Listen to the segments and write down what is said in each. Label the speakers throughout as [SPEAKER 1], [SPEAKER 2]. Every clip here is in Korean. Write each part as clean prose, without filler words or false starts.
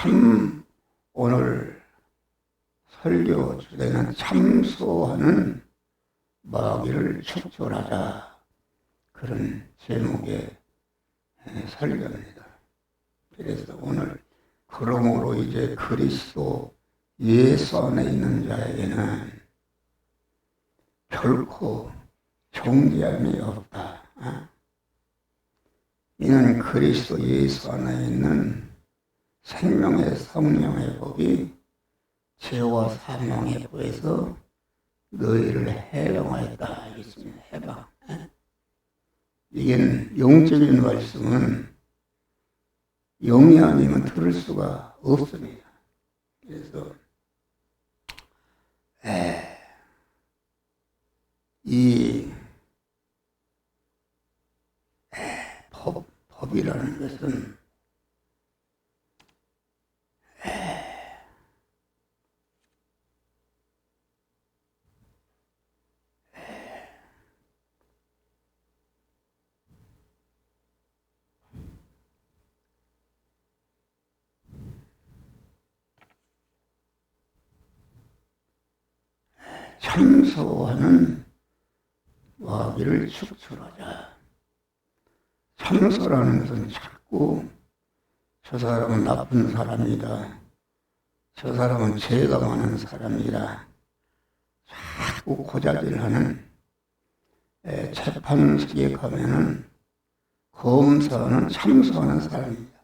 [SPEAKER 1] 참 오늘 설교 주제는 참소하는 마귀를 축출하자, 그런 제목의 설교입니다. 그래서 오늘 그러므로 이제 그리스도 예수 안에 있는 자에게는 결코 정죄함이 없다. 이는 그리스도 예수 안에 있는 생명의 성령의 법이 죄와 사망의 법에서 너희를 해방하였다 하겠습니다. 해방. 이게 영적인 말씀은 영이 아니면 들을 수가 없습니다. 그래서 이 법이라는 것은 참소하는 마귀를 축출하자. 참소라는 것은 자꾸 저 사람은 나쁜 사람이다, 저 사람은 죄가 많은 사람이다, 자꾸 고자질하는, 재판석에 가면은 검사는 참소하는 사람입니다.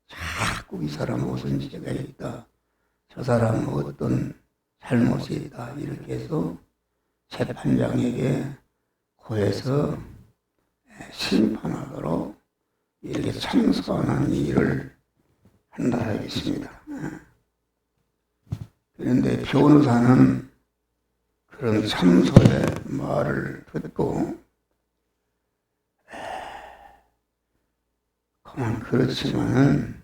[SPEAKER 1] 자꾸 이 사람은 무슨 죄가 있다, 저 사람은 어떤 잘못이 있다, 이렇게 해서 재판장에게 고해서 심판하도록 이렇게 참소하는 일을 한다 하겠습니다. 그런데 변호사는 그런 참소의 말을 듣고 그만 그렇지만은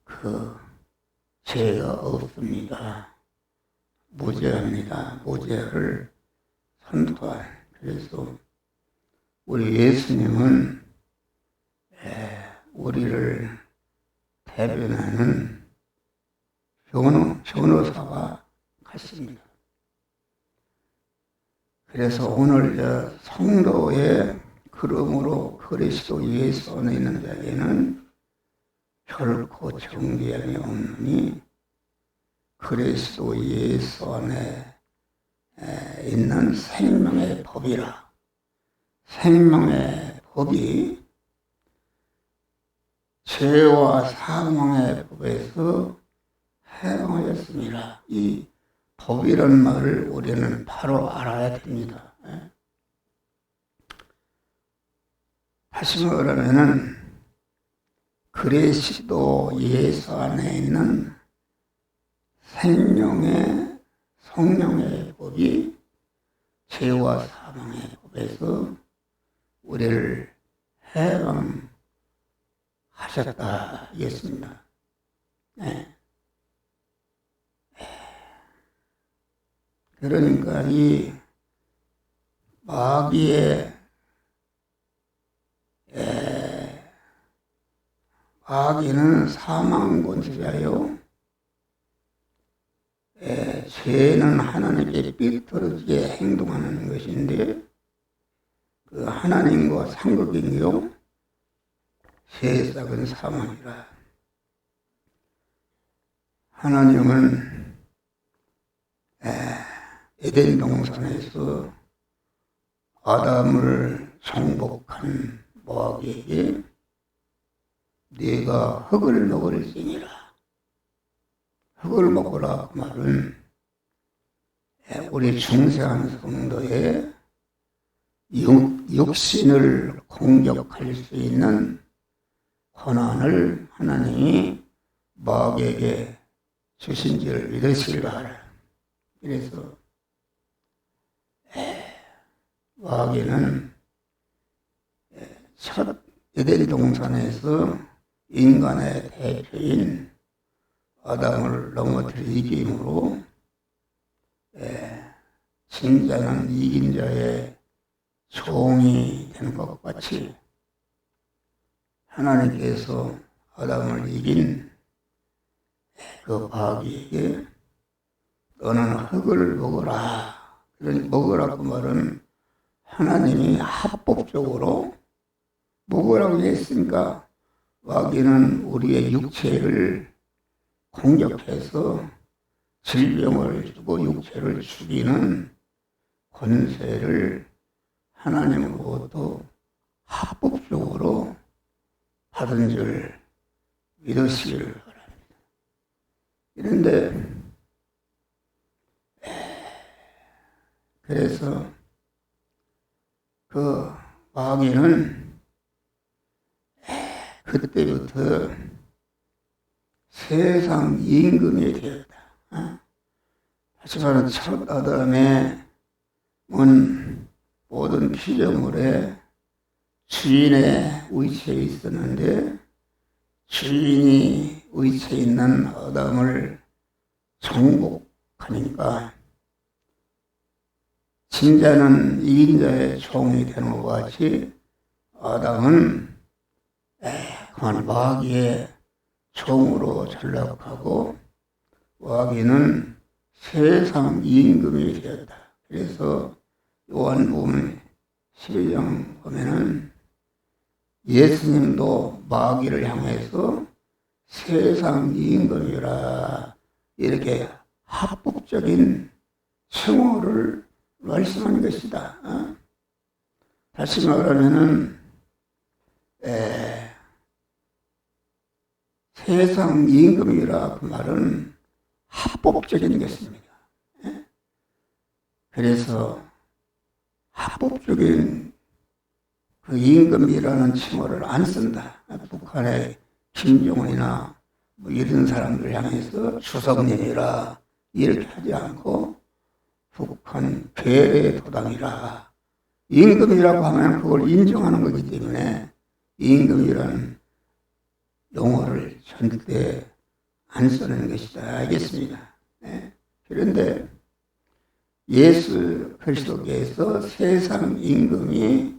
[SPEAKER 1] 그 죄가 없습니다, 무죄합니다, 무죄를 선포할. 그래서 우리 예수님은 우리를 대변하는 변호사와 같습니다. 그래서 오늘 성도의 그러므로 그리스도 예수 안에 있는 자에게는 결코 정죄함이 없느니 그리스도 예수 안에 있는 생명의 법이라. 생명의 법이 죄와 사망의 법에서 해방하였습니다. 이 법이라는 말을 우리는 바로 알아야 됩니다. 다시 말하면은 그리스도 예수 안에 있는 생명의 성령의 법이 죄와 사망의 법에서 우리를 해방하셨다 하겠습니다. 그러니까 이 마귀는 사망권세자요, 죄는 하나님께 삐뚤어지게 행동하는 것인데 그 하나님과 상극인데요, 세상은 사망이라. 하나님은 에덴 동산에서 아담을 정복한 마귀에게 네가 흙을 먹을지니라. 흙을 먹으라 그 말은 우리 중세한 성도의 육신을 공격할 수 있는 권한을 하나님이 마귀에게 주신 줄 믿으시기 바랍니다. 그래서 마귀는 첫 에덴 동산에서 인간의 대표인 아담을 넘어뜨리기로 진짜는 이긴 자의 종이 되는 것 같이 하나님께서 아담을 이긴 그 마귀에게 너는 흙을 먹어라. 그러니 먹으라고 말은 하나님이 합법적으로 먹으라고 했으니까 마귀는 우리의 육체를 공격해서 질병을 주고 육체를 죽이는 권세를 하나님으로부터 합법적으로 받은 줄 믿으시기를 바랍니다. 그런데 그래서 그 마귀는 그때부터 세상 임금이 되었다. 다시 말하면 첫 아담의 모든 피조물에 주인의 위치에 있었는데 주인이 위치에 있는 아담을 정복하니까 진자는 이긴 자의 종이 되는 것과 같이 아담은 그만 마귀의 종으로 전락하고 마귀는 세상 임금이 되었다. 그래서 요한복음 12장 보면은 예수님도 마귀를 향해서 세상 임금이라 이렇게 합법적인称호를 말씀하는 것이다. 다시 말하면은 세상 임금이라 그 말은 합법적인 것입니다. 그래서 합법적인 그 임금이라는 칭호를 안 쓴다. 북한의 김정은이나 뭐 이런 사람들 향해서 주석님이라 이렇게 하지 않고 북한 괴뢰 도당이라 임금이라고 하면 그걸 인정하는 거기 때문에 임금이라는 용어를 절대 안 쓰는 것이다. 알겠습니다. 그런데 예수 그리스도께서 세상 임금이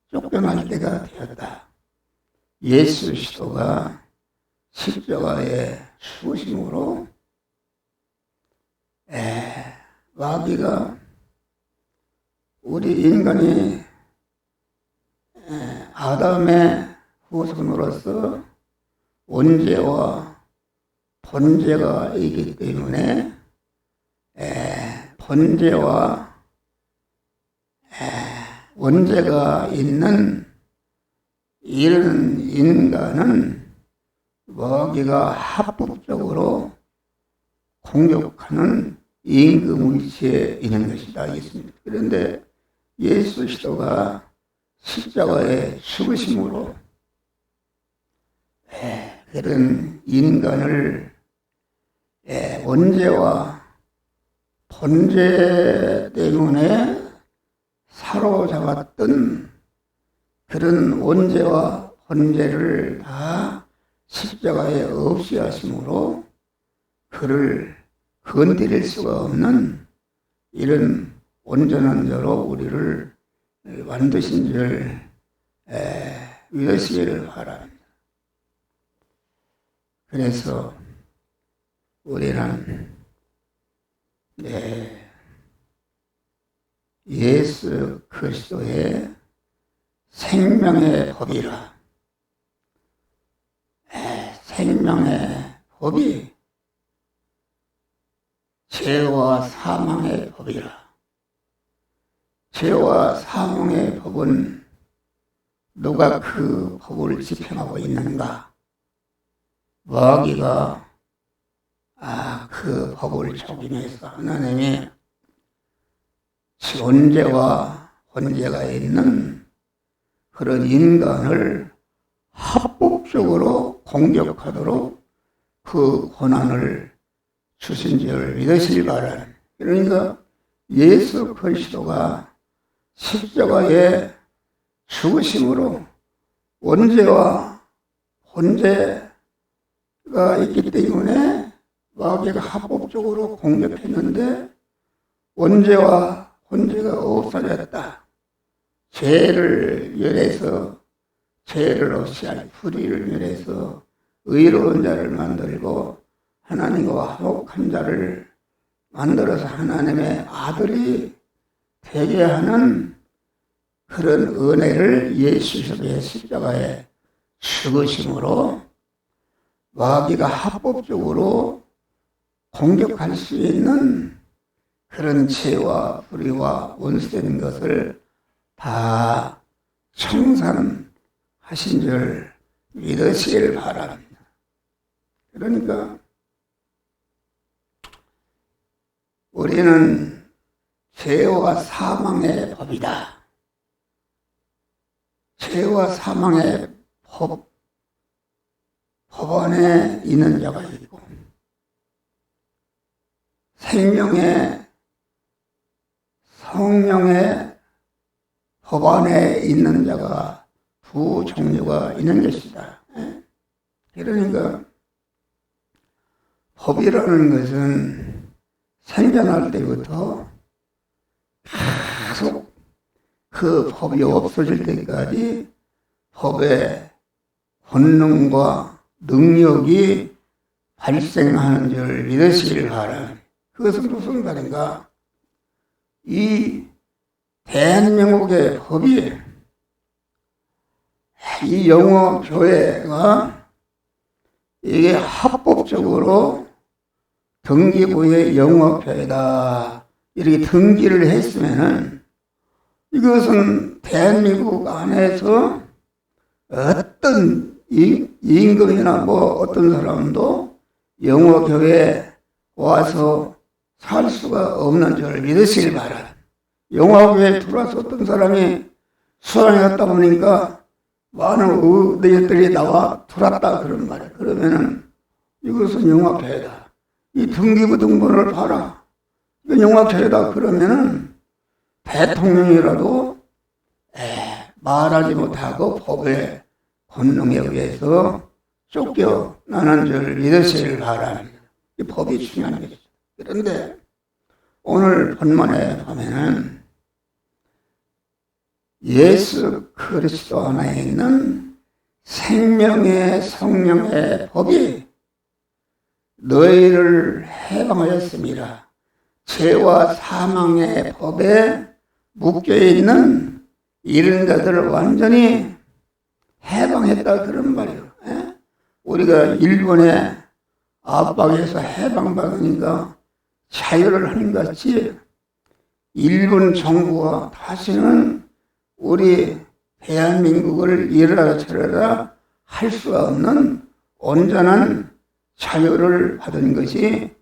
[SPEAKER 1] 쫓겨날 때가 되었다. 예수 그리스도가 십자가에 죽으심으로 마귀가 우리 인간이 아담의 후손으로서 원죄와 번죄가 있기 때문에 번죄와 원죄가 있는 이런 인간은 마귀가 합법적으로 공격하는 임금 위치에 있는 것이다. 알겠습니다. 그런데 예수 그리스도가 십자가에 죽으심으로 그런 인간을 원죄와 번죄 때문에 사로잡았던 그런 원죄와 번죄를 다 십자가에 없이 하심으로 그를 건드릴 수가 없는 이런 온전한 자로 우리를 만드신 줄 믿으시기를 바랍니다. 그래서 우리는 예수 그리스도의 생명의 법이라 생명의 법이 죄와 사망의 법이라. 죄와 사망의 법은 누가 그 법을 집행하고 있는가? 마귀가 그 법을 적용해서 하나님이 원죄와 번죄가 있는 그런 인간을 합법적으로 공격하도록 그 권한을 주신 줄 믿으시기 바랍니다. 그러니까 예수 그리스도가 십자가에 죽으심으로 원죄와 번죄가 있기 때문에 마귀가 합법적으로 공격했는데 원죄와 번죄가 없어졌다. 죄를 열해서 죄를 없이 할 불의를 멸해서 의로운 자를 만들고 하나님과 화목한 자를 만들어서 하나님의 아들이 되게 하는 그런 은혜를 예수의 십자가에 죽으심으로 마귀가 합법적으로 공격할 수 있는 그런 죄와 불의와 원수되는 것을 다 청산하신 줄 믿으시길 바랍니다. 그러니까 우리는 죄와 사망의 법이다. 죄와 사망의 법안에 있는 자가 있고 생명의 성령의 법안에 있는 자가 두 종류가 있는 것이다. 그러니까 법이라는 것은 생겨날 때부터 계속 그 법이 없어질 때까지 법의 권능과 능력이 발생하는 줄 믿으시길 바랍니다. 그것은 무슨 말인가? 이 대한민국의 법이 이 영어교회가 이게 합법적으로 등기부의 영어교회다 이렇게 등기를 했으면은 이것은 대한민국 안에서 어떤 임금이나 뭐 어떤 사람도 영어교회에 와서 살 수가 없는 줄 믿으시길 바랍니다. 영어교회에 들어와서 어떤 사람이 수련회 갔다 보니까 많은 의대들이 나와 들어왔다 그런 말이에요. 그러면은 이것은 영어교회다. 이 등기부 등본을 봐라. 이건 영어교회다 그러면은 대통령이라도 말하지 못하고 법의 권능에 의해서 쫓겨나는 줄 믿으시길 바랍니다. 이 법이 중요한 것이죠. 그런데 오늘 본문에 보면은 예수 그리스도 안에 있는 생명의 성령의 법이 너희를 해방하였습니다. 죄와 사망의 법에 묶여있는 이런 자들을 완전히 해방했다 그런 말이에요. 우리가 일본의 압박에서 해방받으니까 자유를 하는 것 같이 일본 정부가 다시는 우리 대한민국을 이러라 저러라 할 수가 없는 온전한 자유를 받은 것이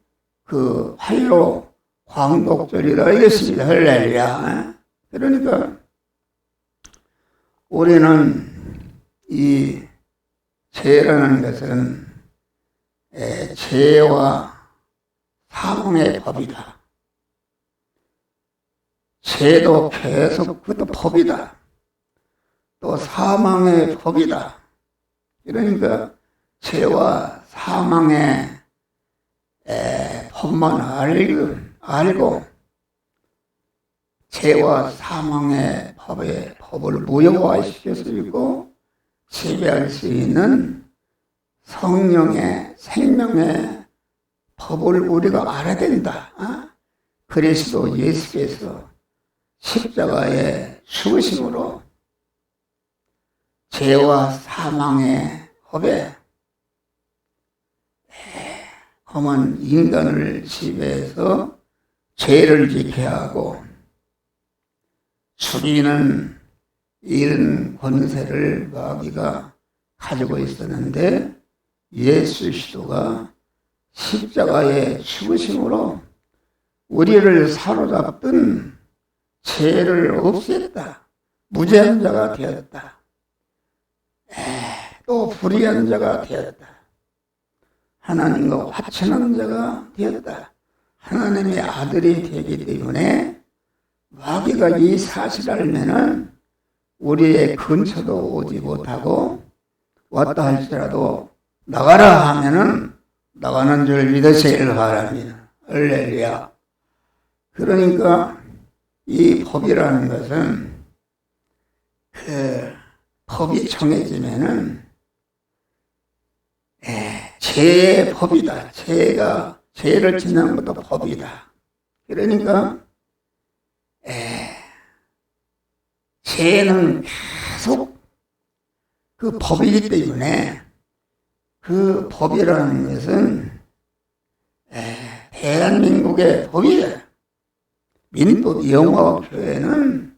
[SPEAKER 1] 그 활로 광복절이라 이겼습니다. 할렐루야. 그러니까 우리는 이 죄라는 것은 죄와 사망의 법이다. 죄도 계속 그것도 법이다. 또 사망의 법이다. 그러니까 죄와 사망의 법만 알고 죄와 사망의 법을 무효화시킬 수 있고 지배할 수 있는 성령의 생명의 법을 우리가 알아야 된다. 그리스도 예수께서 십자가의 죽으심으로 죄와 사망의 법에 험한 인간을 지배해서 죄를 지게 하고 죽이는 이런 권세를 마귀가 가지고 있었는데 예수 그리스도가 십자가의 죽으심으로 우리를 사로잡던 죄를 없앴다. 무죄한 자가 되었다. 또 불의한 자가 되었다. 하나님과 화친한 자가 되었다. 하나님의 아들이 되기 때문에 마귀가 이 사실을 알면은 우리의 근처도 오지 못하고 왔다 할지라도 나가라 하면은 나가는 줄 믿으시길 바랍니다. 할렐루야. 그러니까 이 법이라는 것은 그 법이 정해지면은 죄의 법이다. 죄를 짓는 것도 법이다. 그러니까 죄는 계속 그 법이기 때문에 그 법이라는 것은 대한민국의 법이다. 민법 영화교회는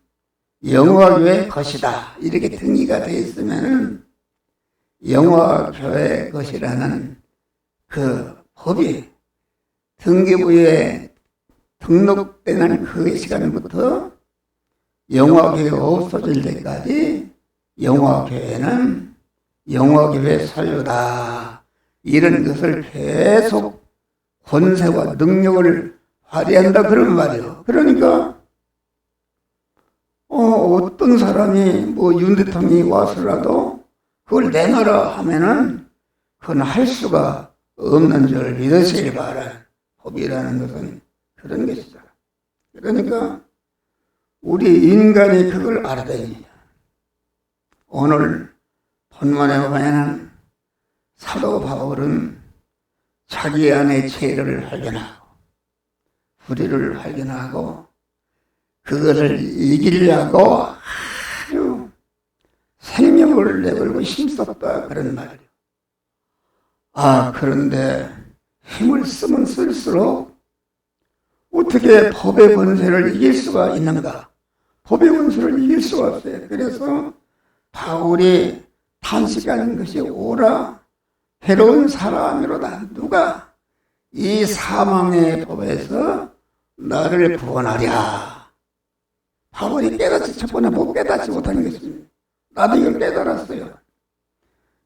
[SPEAKER 1] 영화교회 것이다. 이렇게 등기가 되어 있으면 영화교회 것이라는 그 법이 등기부에 등록되는 그 시간부터 영화교회 없어질 때까지 영화교회는 영화교회 소유다. 이런 것을 계속 권세와 능력을 발휘한다 그런 말이에요. 그러니까 어떤 사람이 뭐 윤 대통령이 와서라도 그걸 내놔라 하면은 그건 할 수가 없는 줄 믿으시기 바라. 법이라는 것은 그런 것이다. 그러니까 우리 인간이 그걸 알아야 됩니다. 오늘 본문에 보면은 사도 바울은 자기 안의 죄를 발견하고 불의를 발견하고 그것을 이기려고 아주 생명을 내걸고 힘썼다 그런 말이에요. 그런데 힘을 쓰면 쓸수록 어떻게 법의 권세를 이길 수가 있는가? 법의 권세를 이길 수가 없어요. 그래서 바울이 탄식하는 것이 오라 괴로운 사람이로다. 누가 이 사망의 법에서 나를 구원하랴. 바울이 깨닫지 첫 번째 못 깨닫지 못한 것입니다. 나도 이걸 깨달았어요.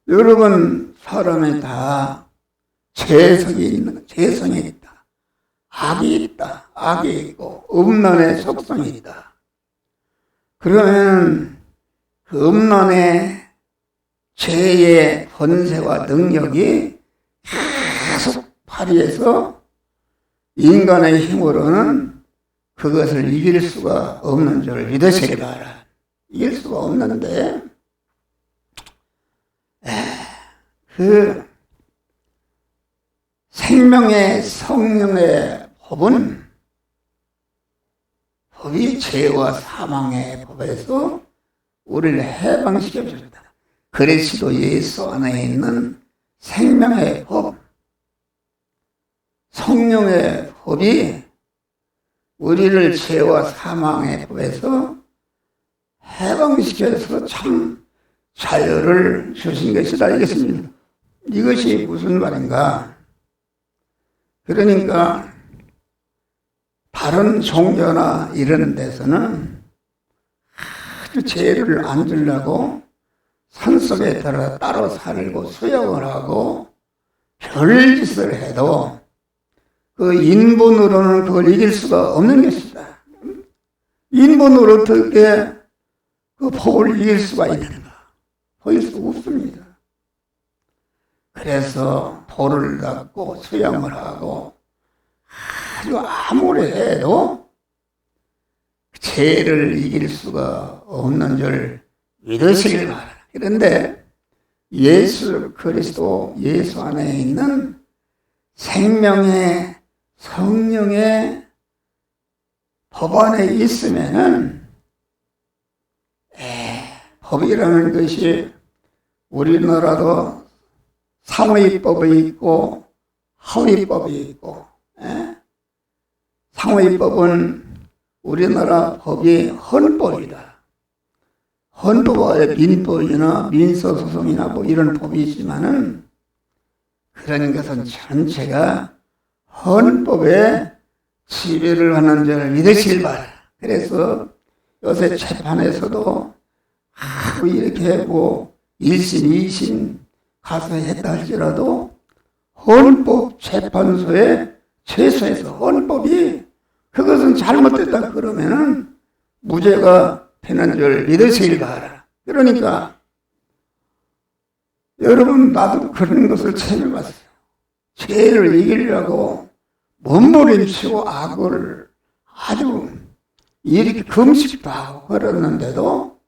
[SPEAKER 1] 여러분 사람이 다 죄성이 있다. 악이 있다. 악이 있고 음란의 속성이 있다. 그러면 그 음란의 죄의 권세와 능력이 계속 발휘해서 인간의 힘으로는 그것을 이길 수가 없는 줄 믿으시기 바라. 이길 수가 없는데 그 생명의 성령의 법이 죄와 사망의 법에서 우리를 해방시켜 줍니다. 그리스도 예수 안에 있는 생명의 법, 성령의 법이 우리를 죄와 사망의 법에서 해방시켜서 참 자유를 주신 것이다 이것입니다. 이것이 무슨 말인가? 그러니까 다른 종교나 이런 데서는 아주 죄를 안 주려고 산속에 들어 따로 살고 수영을 하고 별짓을 해도 그 인본으로는 그걸 이길 수가 없는 것이다. 인본으로 어떻게 그 법을 이길 수가 있는가? 보일 수 없습니다. 그래서 돌을 닦고 수영을 하고 아주 아무리 해도 죄를 이길 수가 없는 줄 믿으시길 바랍니다. 그런데 예수 그리스도 예수 안에 있는 생명의 성령의 법 안에 있으면은 법이라는 것이 우리나라도 상위법이 있고 하위법이 있고 상위법은 우리나라 법이 헌법이다. 헌법과 민법이나 민사소송이나 뭐 이런 법이 있지만은 그런 것은 전체가 헌법에 지배를 하는 줄 믿으실 바라. 그래서 요새 재판에서도 이렇게 뭐 1심, 2심 가서 했다 할지라도 헌법재판소에 최소해서 헌법이 그것은 잘못됐다 그러면은 무죄가 되는 줄 믿으시길 바라. 그러니까 여러분 나도 그런 것을 체험해봤어요. 죄를 이기려고 몸부림치고 악을 아주 이렇게 금식도 하고 그러는데도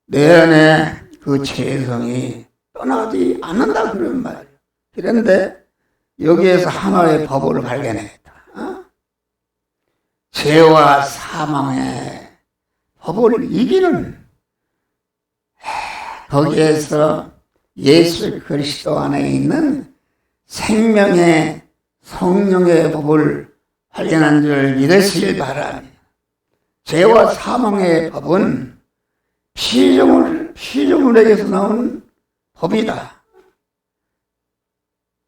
[SPEAKER 1] 내 안에 그 죄성이 떠나지 않는다 그런 말이에요. 그런데 여기에서 하나의 법을 발견했다. 죄와 사망의 법을 이기는, 거기에서 예수 그리스도 안에 있는 생명의 성령의 법을 발견한 줄 믿으시길 바랍니다. 죄와 사망의 법은 피조물에게서 나온 법이다.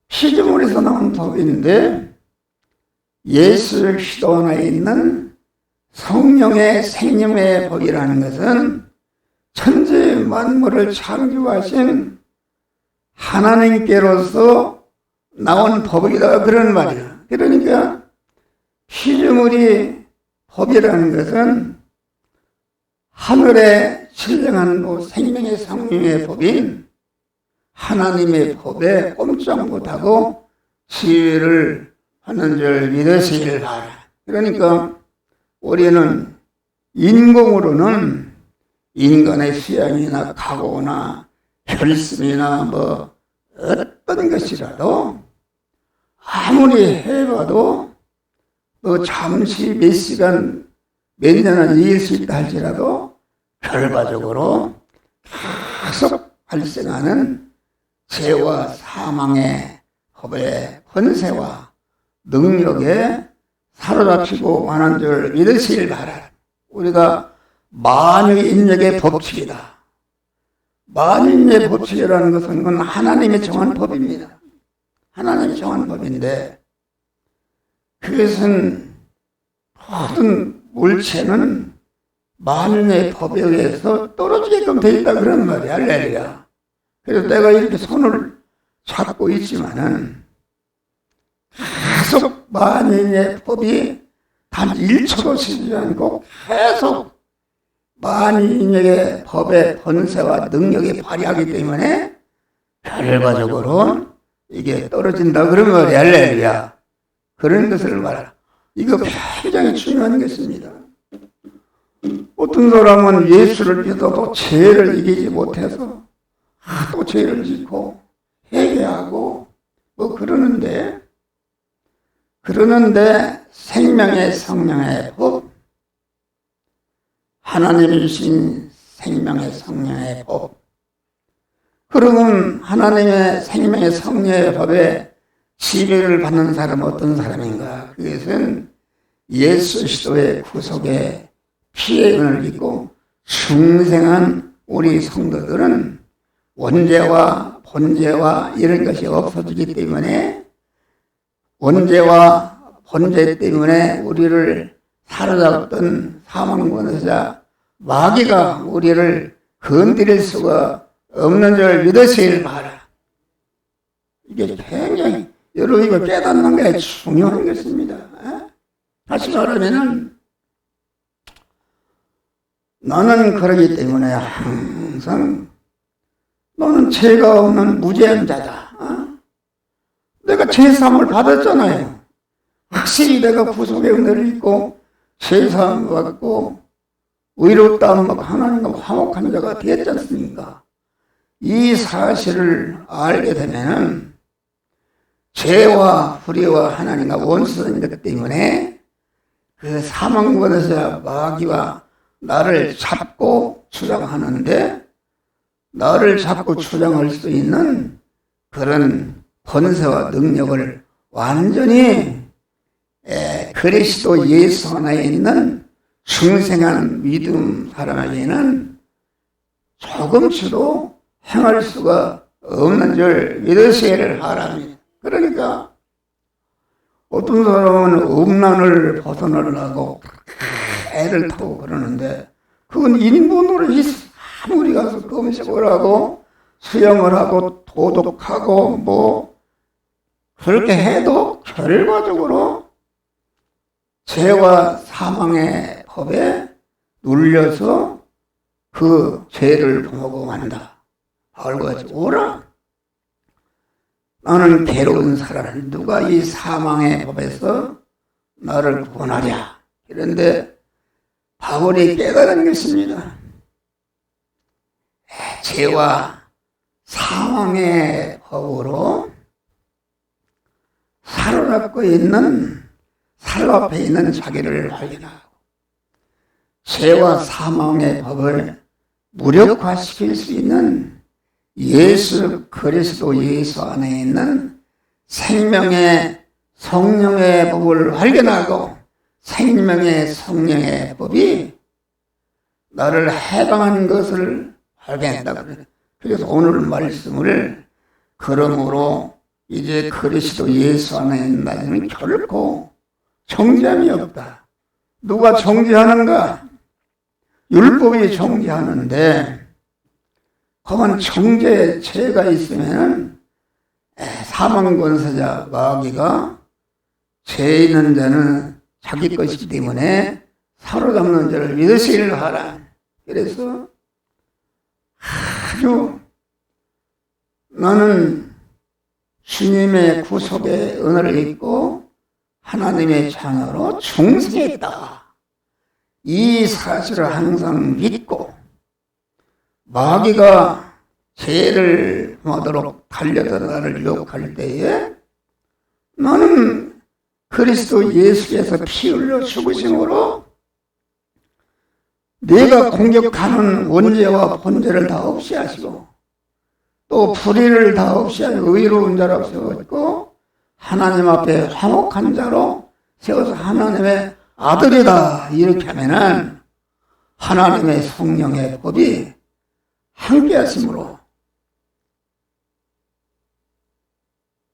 [SPEAKER 1] 피조물에서 나온 법인데 예수 그리스도 안에 있는 성령의 생명의 법이라는 것은 천지 만물을 창조하신 하나님께로서 나온 법이다 그런 말이야. 그러니까 피조물이 법이라는 것은 하늘에 신령한 생명의 성령의 법인 하나님의 법에 꼼짝 못하고 지휘를 하는 줄 믿으시길 바라. 그러니까 우리는 인공으로는 인간의 수양이나 각오나 결심이나 뭐 어떤 것이라도 아무리 해봐도 뭐 잠시 몇 시간 몇 년을 이길 수 있다 할지라도 결과적으로 계속 발생하는 죄와 사망의 법의 권세와 능력에 사로잡히고 가는 줄 믿으시길 바라라. 우리가 만유인력의 법칙이다. 만유인력의 법칙이라는 것은 그건 하나님의 정한 법입니다. 하나님의 정한 법인데 그것은 모든 물체는 만유의 법에 의해서 떨어지게끔 되어 있다 그런 말이야. 할렐루야. 그래서 내가 이렇게 손을 잡고 있지만은 계속 만유의 법이 단 1초도 쉬지 않고 계속 만유의 법의 권세와 능력이 발휘하기 때문에 결과적으로 이게 떨어진다 그런 말이야. 할렐루야. 그런 것을 말하라. 이거 굉장히 중요한 것입니다. 어떤 사람은 예수를 믿어도 죄를 이기지 못해서 또 죄를 짓고 회개하고 뭐 그러는데 생명의 성령의 법, 하나님이 주신 생명의 성령의 법, 그러면 하나님의 생명의 성령의 법에 지배를 받는 사람은 어떤 사람인가? 그것은 예수 그리스도의 구속의 피의 은을 입고 중생한 우리 성도들은 원죄와 본죄와 이런 것이 없어지기 때문에 원죄와 본죄 때문에 우리를 사로잡던 사망권세자 마귀가 우리를 건드릴 수가 없는 줄 믿으시길 바라. 이게 굉장히 여러분 이거 깨닫는 게 중요한 것입니다. 다시 말하면은 나는 그러기 때문에 항상 너는 죄가 없는 무죄한 자다. 내가 죄사함을 받았잖아요. 확실히 내가 구속의 은혜를 입고 죄사함을 받고 의롭다함을 받고 하나님과 화목한 자가 되었지 않습니까? 이 사실을 알게 되면은 죄와 불의와 하나님과 원수인 것 때문에 그 사망권에서 마귀와 나를 잡고 주장하는데 나를 잡고 주장할 수 있는 그런 권세와 능력을 완전히 그리스도 예수 안에 있는 중생한 믿음 사람에게는 조금씩도 행할 수가 없는 줄 믿으시기를 바랍니다. 그러니까 어떤 사람은 음란을 벗어나려고 애를 타고 그러는데 그건 인본으로 아무리 가서 금식을 하고 수영을 하고 도덕하고 뭐 그렇게 해도 결과적으로 죄와 사망의 법에 눌려서 그 죄를 범하고 만다. 바울과 오라. 나는 괴로운 사람, 누가 이 사망의 법에서 나를 구원하랴. 그런데 바울이 깨달은 것입니다. 죄와 사망의 법으로 사로잡고 있는, 사로잡혀 있는 자기를 발견하고 죄와 사망의 법을 무력화시킬 수 있는 예수 그리스도 예수 안에 있는 생명의 성령의 법을 발견하고 생명의 성령의 법이 나를 해방하는 것을 발견했다. 그래서 오늘 말씀을 그러므로 이제 그리스도 예수 안에 있는 나는 결코 정죄함이 없다. 누가 정죄하는가? 율법이 정죄하는데 그만 정죄 죄가 있으면 사망권세자 마귀가 죄 있는 자는 자기 것이기 때문에 사로잡는 자를 믿으시기를 하라. 그래서 아주 나는 주님의 구속의 은혜를 입고 하나님의 자녀로 충성했다. 이 사실을 항상 믿고 마귀가 죄를 하도록 달려서 나를 유혹할 때에 나는 그리스도 예수께서 피 흘려 죽으심으로 내가 공격하는 원죄와 본죄를 다 없이 하시고 또 불의를 다 없이 하시고 의로운 자로 세웠고 하나님 앞에 화목한 자로 세워서 하나님의 아들이다 이렇게 하면은 하나님의 성령의 법이 함께 하심으로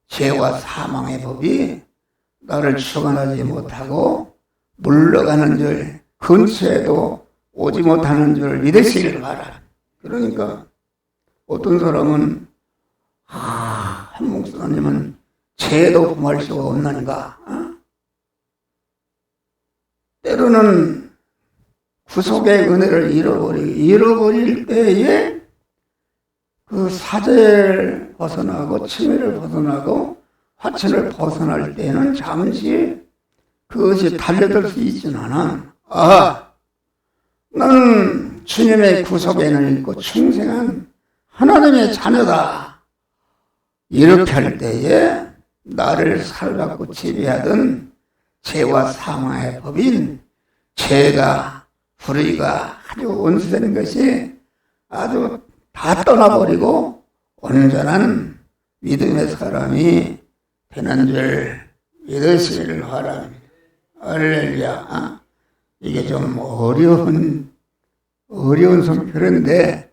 [SPEAKER 1] 죄와 사망의 법이 나를 주관하지 못하고 물러가는 줄 근처에도 오지 못하는 줄 믿으시길 바라. 그러니까 어떤 사람은 한 목사님은 죄도 범할 수가 없는가? 때로는 구속의 은혜를 잃어버릴 때에 그 사죄를 벗어나고 침해를 벗어나고 화천을 벗어날 때는 잠시 그것이 달려들 수 있지는 않아. 나는 주님의 구속에는 있고 충성한 하나님의 자녀다. 이렇게 할 때에 나를 사로잡고 지배하던 죄와 사망의 법인 죄가 불의가 아주 온수되는 것이 아주 다 떠나버리고 온전한 믿음의 사람이 되는 줄 믿으시기를 바랍니다. 할렐루야. 이게 좀 어려운 성편인데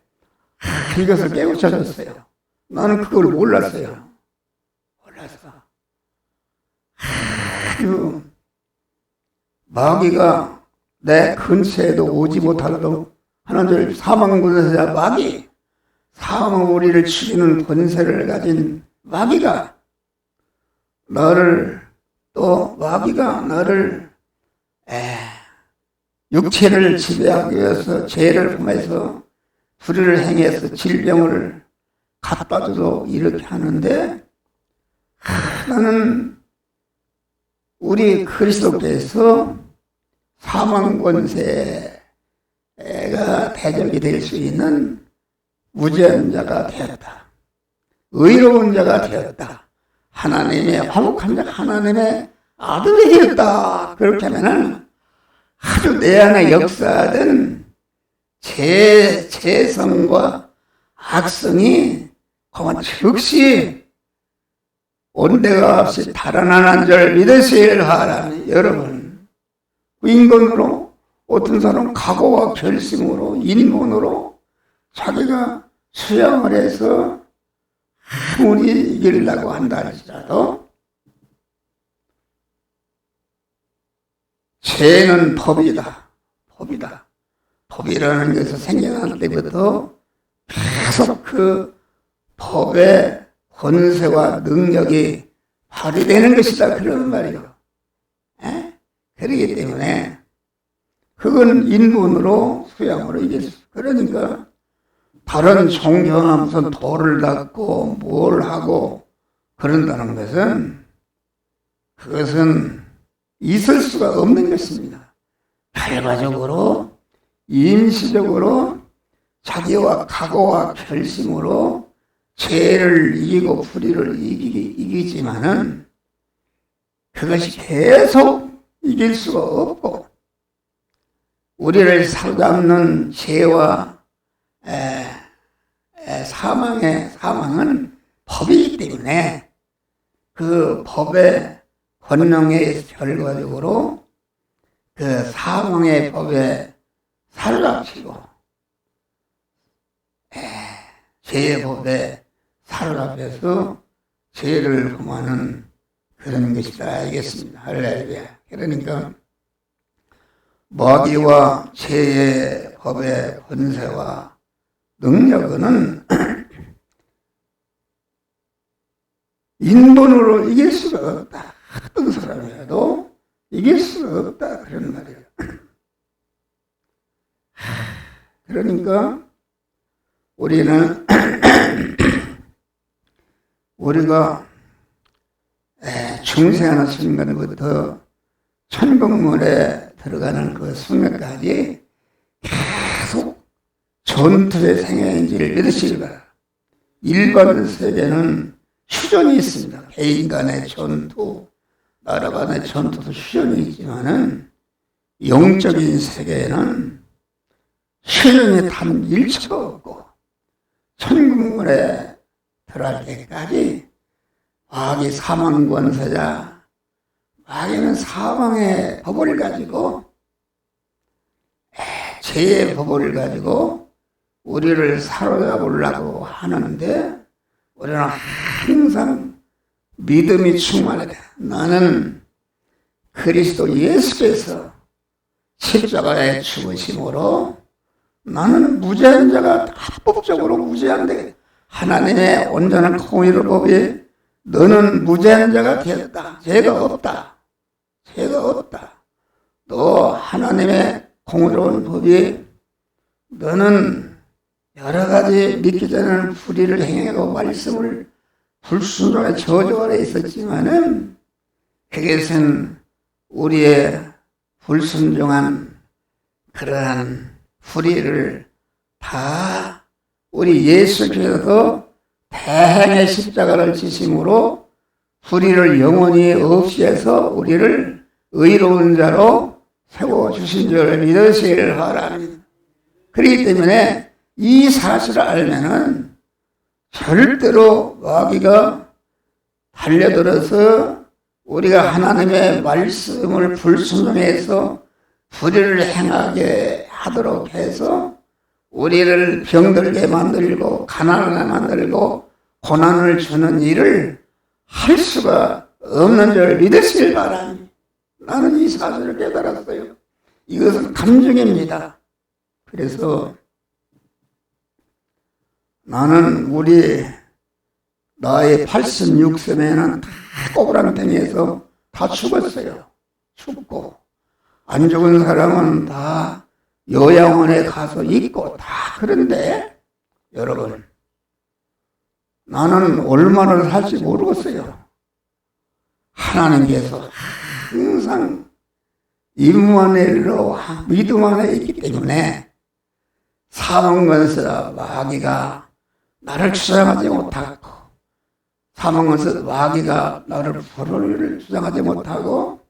[SPEAKER 1] 이것을 깨우쳐줬어요. 나는 그걸 몰랐어요. 아주 마귀가 내 근처에도 오지 못하도록 하는 줄 사망권세자 마귀, 사망 우리를 죽이는 권세를 가진 마귀가 나를 육체를 지배하기 위해서 죄를 범해서 불의를 행해서 질병을 갖다줘도 이렇게 하는데 나는 우리 그리스도께서 사망권세가 대적이 될 수 있는 무죄한 자가 되었다. 의로운 자가 되었다. 하나님의 화목한 자, 하나님의 아들이 되었다. 그렇게 하면은 아주 내 안에 역사하던 죄성과 악성이 그만 즉시 온데가 없이 달아나는 줄 믿으시길 하라니. 여러분, 인간으로 어떤 사람은 각오와 결심으로 인본으로 자기가 수양을 해서 아무리 이기려고 한다 할지라도 죄는 법이다. 법이라는 것을 생겨날 때부터 계속 그 법의 권세와 능력이 발휘되는 것이다. 그런 말이요. 그렇기 때문에 그건 인본으로 수양으로 이길 수. 그러니까 다른 종교하면서 돌을 닦고 뭘 하고 그런다는 것은 그것은 있을 수가 없는 것입니다. 결과적으로 임시적으로 자기와 각오와 결심으로 죄를 이기고 불의를 이기지만은 그것이 계속 이길 수가 없고, 우리를 사로잡는 죄와 사망은 법이기 때문에 그 법의 권능의 결과적으로 그 사망의 법에 사로잡히고 죄의 법에 사로잡혀서 죄를 범하는 그런 것이다 알겠습니다. 할렐루야. 그러니까 마귀와 죄의 법의 권세와 능력은 인본으로 이길 수가 없다. 어떤 사람이라도 이길 수가 없다. 그런 말이에요. 그러니까 우리는 우리가 중생하는 순간부터 천국문에 들어가는 그 순간까지 계속 전투의 생애인지를 믿으시기 바랍니다. 일반 세계는 휴전이 있습니다. 개인 간의 전투, 나라 간의 전투도 휴전이 있지만은 영적인 세계에는 휴전이 단 1초가 없고 천국문에 들어갈 때까지 마귀 사망 권세자, 마귀는 사망의 법을 가지고 죄의 법을 가지고 우리를 사로잡으려고 하는데 우리는 항상 믿음이 충만하다. 나는 그리스도 예수께서 십자가에 죽으심으로 나는 무죄한 자가 합법적으로 무죄한 데 하나님의 온전한 공의로운 법이 너는 무죄한 자가 되었다. 죄가 없다. 죄가 없다. 또 하나님의 공의로운 법이 너는 여러 가지 믿기 전에는 불의를 행하고 말씀을 불순종의 저주 아래 있었지만은 그것은 우리의 불순종한 그러한 불의를 다 우리 예수께서 대행의 십자가를 지심으로 불의를 영원히 없이 해서 우리를 의로운 자로 세워주신 줄 믿으시기를 바랍니다. 그렇기 때문에 이 사실을 알면은 절대로 마귀가 달려들어서 우리가 하나님의 말씀을 불순종해서 불의를 행하게 하도록 해서 우리를 병들게 만들고 가난하게 만들고 고난을 주는 일을 할 수가 없는 줄 믿으시길 바랍니다. 나는 이 사실을 깨달았어요. 이것은 감정입니다. 그래서 나는 나의 86세에는 다 꼬부랑탱이에서 다 죽었어요. 죽고 안 죽은 사람은 다 요양원에 가서 있고 다 그런데 여러분 나는 얼마나 살지 모르겠어요. 하나님께서 항상 임마누엘로 믿음 안에 있기 때문에 사망권세자 마귀가 나를 주장하지 못하고 사망권세자 마귀가 나를 불의를 주장하지 못하고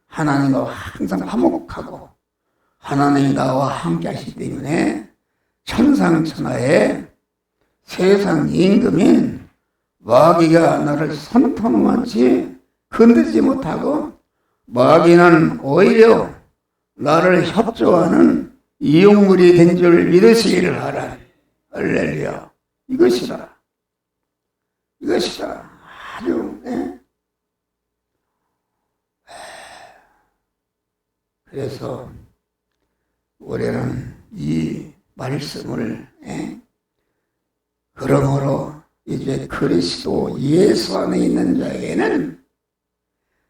[SPEAKER 1] 하나님과 항상 화목하고 하나님이 나와 함께 하시기 때문에 천상천하에 세상 임금인 마귀가 나를 손톱만치 건드리지 못하고 마귀는 오히려 나를 협조하는 이용물이 된 줄 믿으시기를 바라. 할렐루야. 이것이라 아주 그래서 우리는 이 말씀을 그러므로 이제 그리스도 예수 안에 있는 자에게는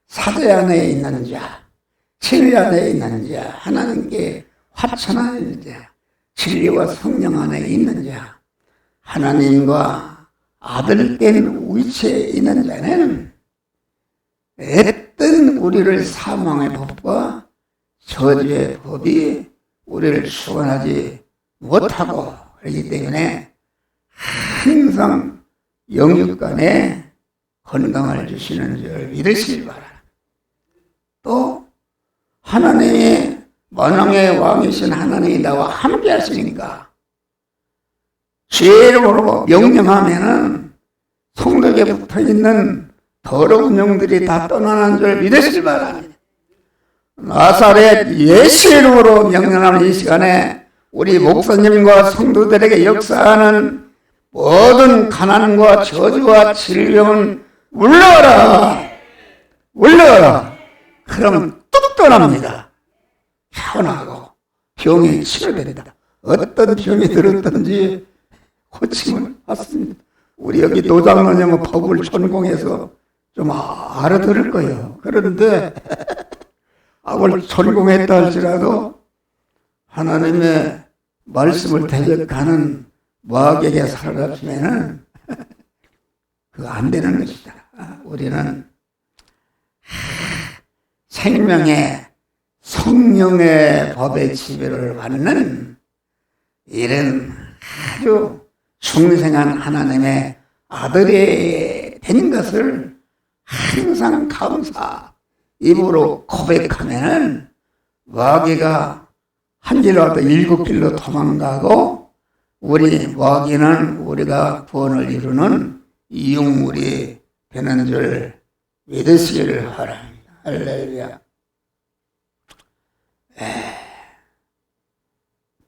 [SPEAKER 1] 사대 안에 있는 자, 진리 안에 있는 자, 하나님께 화천하는 자, 진리와 성령 안에 있는 자, 하나님과 아들된 위치에 있는 자는 어떤 우리를 사망의 법과 저주의 법이 우리를 주관하지 못하고 그렇기 때문에 항상 영육간에 건강을 주시는 줄 믿으시기 바랍니다. 또 하나님이 만왕의 왕이신 하나님이 나와 함께 하시니까 주의 이름으로 명령하면은 성벽에 붙어있는 더러운 영들이 다 떠나는 줄 믿으시기 바랍니다. 나사렛 예수 이름으로 명령하는 이 시간에 우리 목사님과 성도들에게 역사하는 모든 가난과 저주와 질병은 물러가라. 물러가라. 그러면 뚝 떠납니다. 편하고 병이 치료됩니다. 어떤 병이 들었든지 고침을 받습니다. 우리 여기 도장로님은 법을 전공해서 좀 알아들을 거예요. 그런데 법을 전공했다 할지라도 하나님의 말씀을 대적하는 마귀에게 살아가시면은 그거 안 되는 것이다. 우리는 생명의 성령의 법의 지배를 받는 이런 아주 중생한 하나님의 아들이 된 것을 항상 감사 입으로 고백하면은 마귀가 한 길로라도 7길로 도망가고 우리 마귀는 우리가 구원을 이루는 이용물이 되는 줄 믿으시기를 바랍니다. 할렐루야.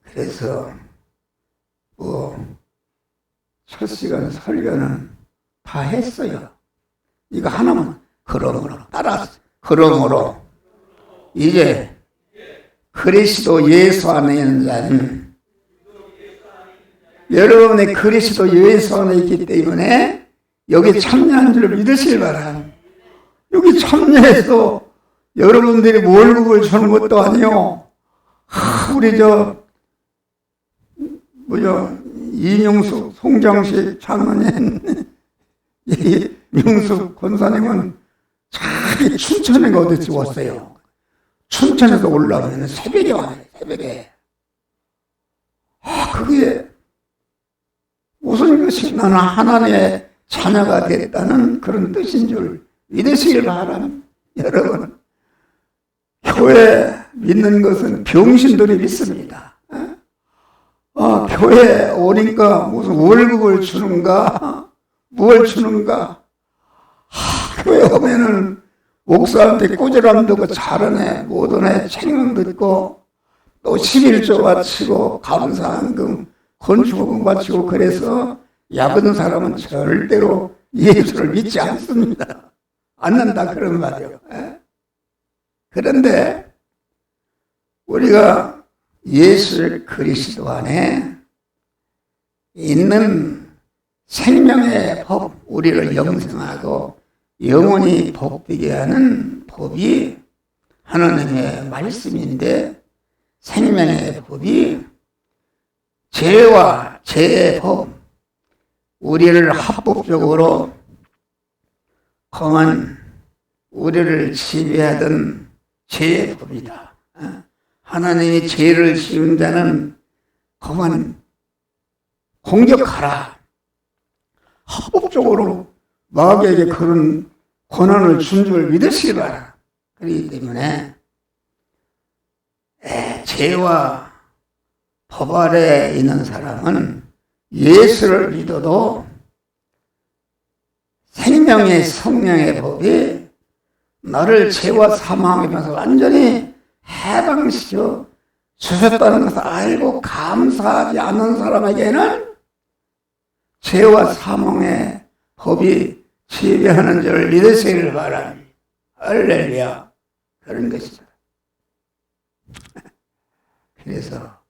[SPEAKER 1] 그래서 첫 시간 설교는 다 했어요. 이거 하나만 그러므로 따라서 그러므로 이제 그리스도 예수 안에 있는 자는 여러분의 그리스도 예수 안에 있기 때문에 여기 참여한 줄 믿으실 바랍니다. 여기 참여해서 여러분들이 월급을 주는 것도 아니요. 우리 이명숙 송장식 장로님 명숙 권사님은 자기 춘천에 어디서 왔어요. 춘천에서 올라오면 새벽에 와요. 새벽에. 그게 무슨 것이 나는 하나님의 자녀가 됐다는 그런 뜻인 줄 믿으시길 바랍니다. 여러분, 교회 믿는 것은 병신들이 믿습니다. 교회 오니까 무슨 월급을 주는가, 무엇을 주는가. 교회 오면은 목사한테 꾸지람 듣고 잘하네, 못하네, 책임 듣고 또 11조 바치고 감사한금, 건축금 바치고 그래서 야근 사람은 절대로 예수를 믿지 않습니다. 않는다 그런 말이에요. 그런데 우리가 예수 그리스도 안에 있는 생명의 법, 우리를 영생하고 영원히 복되게 하는 법이 하나님의 말씀인데 생명의 법이 죄와 죄의 법, 우리를 합법적으로 그만 우리를 지배하던 죄의 법이다. 하나님이 죄를 지은 자는 그만 공격하라. 합법적으로 마귀에게 그런 권한을 준 줄 믿으시기 바라. 그렇기 때문에 죄와 법 아래에 있는 사람은 예수를 믿어도 생명의 성령의 법이 나를 죄와 사망에서 완전히 해방시켜 주셨다는 것을 알고 감사하지 않는 사람에게는 죄와 사망의 법이 지배하는 줄 믿으시기를 바랍니다. 할렐루야. 그런 것이다. 그래서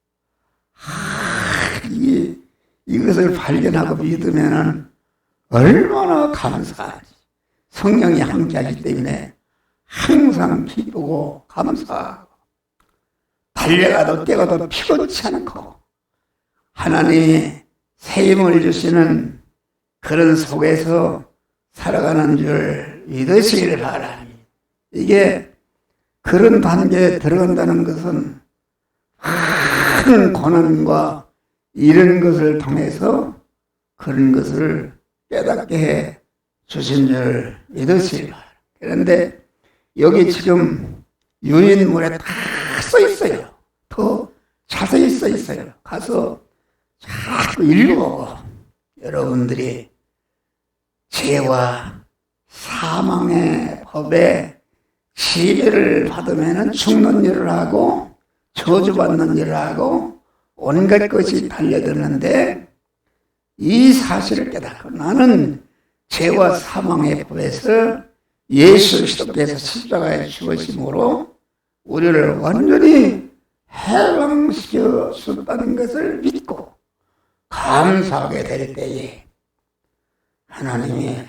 [SPEAKER 1] 이것을 발견하고 믿으면 얼마나 감사하지. 성령이 함께하기 때문에 항상 기쁘고 감사하고 달려가도 뛰어가도 피곤치 않고 하나님이 새 힘을 주시는 그런 속에서 살아가는 줄 믿으시기를 바랍니다. 이게 그런 단계에 들어간다는 것은 큰 고난과 이런 것을 통해서 그런 것을 깨닫게 해 주신 줄 믿으시기 바랍니다. 그런데 여기 지금 유인물에 다 써 있어요. 더 자세히 써 있어요. 가서 자꾸 읽어보고 여러분들이 죄와 사망의 법에 지배를 받으면 죽는 일을 하고 저주받는 일을 하고 온갖 것이 달려드는데 이 사실을 깨닫고 나는 죄와 사망의 법에서 예수 그리스도께서 십자가에 죽으심으로 우리를 완전히 해방시켜 줬다는 것을 믿고 감사하게 될 때에 하나님의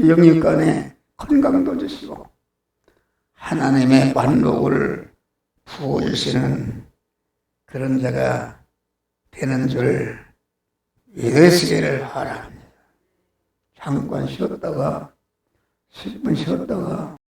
[SPEAKER 1] 영육간에 건강도 주시고 하나님의 만복을 부어주시는 그런 자가 되는 줄 믿으시기를 바랍니다. 잠깐 쉬었다가 10분 쉬었다가